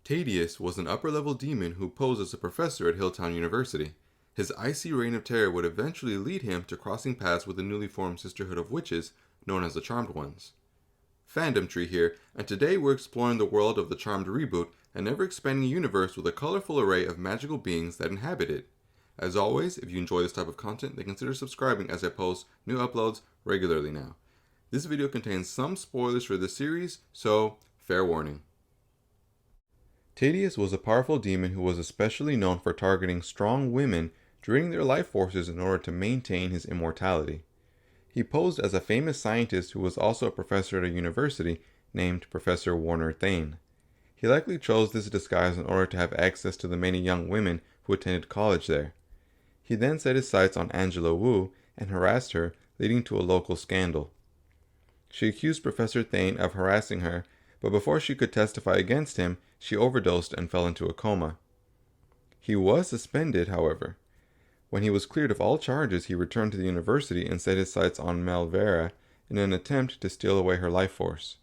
Taydeus was an upper-level demon who posed as a professor at Hilltown University. His icy reign of terror would eventually lead him to crossing paths with the newly formed Sisterhood of Witches, known as the Charmed Ones. Fandom Tree here, and today we're exploring the world of the Charmed Reboot, an ever-expanding universe with a colorful array of magical beings that inhabit it. As always, if you enjoy this type of content, then consider subscribing as I post new uploads regularly now. This video contains some spoilers for this series, so fair warning. Taydeus was a powerful demon who was especially known for targeting strong women, draining their life forces in order to maintain his immortality. He posed as a famous scientist who was also a professor at a university named Professor Warner Thane. He likely chose this disguise in order to have access to the many young women who attended college there. He then set his sights on Angela Wu and harassed her, leading to a local scandal. She accused Professor Thane of harassing her, but before she could testify against him, she overdosed and fell into a coma. He was suspended, however. When he was cleared of all charges, he returned to the university and set his sights on Malvera in an attempt to steal away her life force.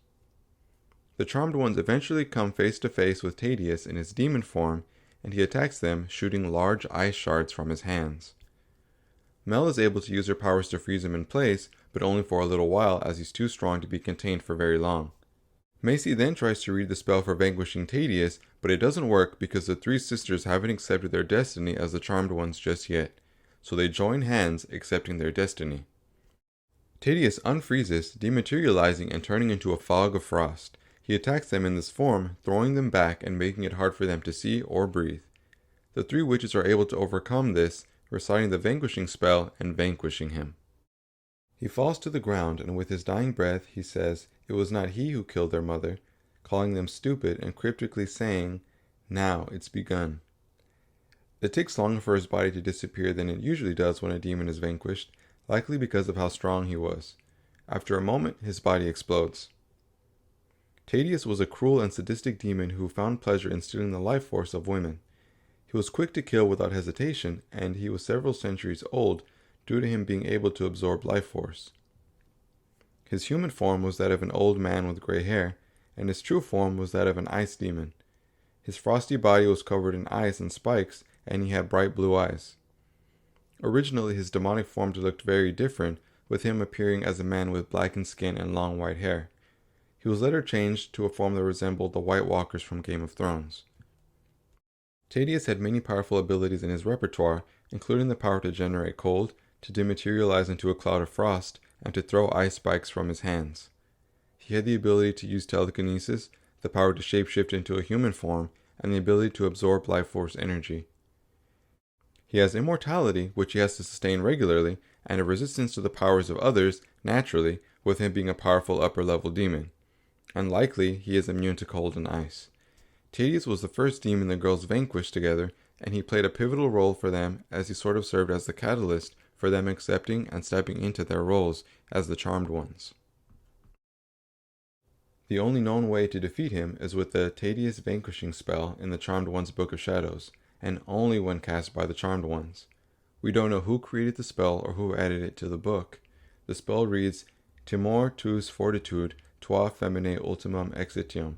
The Charmed Ones eventually come face to face with Taydeus in his demon form, and he attacks them, shooting large ice shards from his hands. Mel is able to use her powers to freeze him in place, but only for a little while, as he's too strong to be contained for very long. Macy then tries to read the spell for vanquishing Taydeus, but it doesn't work because the three sisters haven't accepted their destiny as the Charmed Ones just yet, so they join hands accepting their destiny. Taydeus unfreezes, dematerializing and turning into a fog of frost. He attacks them in this form, throwing them back and making it hard for them to see or breathe. The three witches are able to overcome this, reciting the vanquishing spell and vanquishing him. He falls to the ground, and with his dying breath he says it was not he who killed their mother, calling them stupid and cryptically saying, "Now it's begun." It takes longer for his body to disappear than it usually does when a demon is vanquished, likely because of how strong he was. After a moment, his body explodes. Taydeus was a cruel and sadistic demon who found pleasure in stealing the life force of women. He was quick to kill without hesitation, and he was several centuries old due to him being able to absorb life force. His human form was that of an old man with gray hair, and his true form was that of an ice demon. His frosty body was covered in ice and spikes, and he had bright blue eyes. Originally, his demonic form looked very different, with him appearing as a man with blackened skin and long white hair. He was later changed to a form that resembled the White Walkers from Game of Thrones. Taydeus had many powerful abilities in his repertoire, including the power to generate cold, to dematerialize into a cloud of frost, and to throw ice spikes from his hands. He had the ability to use telekinesis, the power to shapeshift into a human form, and the ability to absorb life force energy. He has immortality, which he has to sustain regularly, and a resistance to the powers of others, naturally, with him being a powerful upper-level demon. Unlikely, he is immune to cold and ice. Taydeus was the first demon the girls vanquished together, and he played a pivotal role for them as he sort of served as the catalyst for them accepting and stepping into their roles as the Charmed Ones. The only known way to defeat him is with the Taydeus vanquishing spell in the Charmed Ones Book of Shadows, and only when cast by the Charmed Ones. We don't know who created the spell or who added it to the book. The spell reads, Timor tus fortitude, toi femine ultimum exitium.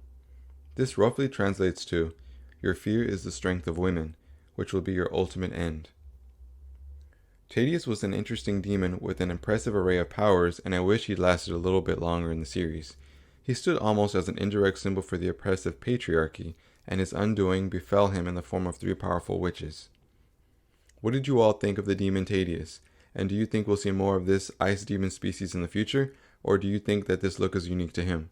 This roughly translates to, your fear is the strength of women, which will be your ultimate end. Taydeus was an interesting demon with an impressive array of powers, and I wish he'd lasted a little bit longer in the series. He stood almost as an indirect symbol for the oppressive patriarchy, and his undoing befell him in the form of three powerful witches. What did you all think of the demon Taydeus? And do you think we'll see more of this ice demon species in the future, or do you think that this look is unique to him?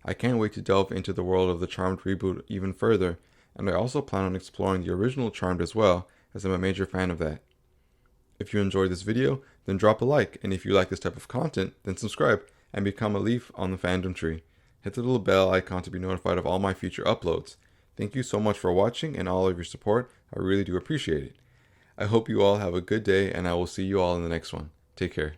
I can't wait to delve into the world of the Charmed Reboot even further, and I also plan on exploring the original Charmed as well, as I'm a major fan of that. If you enjoyed this video, then drop a like, and if you like this type of content, then subscribe and become a leaf on the Fandom tree. Hit the little bell icon to be notified of all my future uploads. Thank you so much for watching and all of your support. I really do appreciate it. I hope you all have a good day, and I will see you all in the next one. Take care.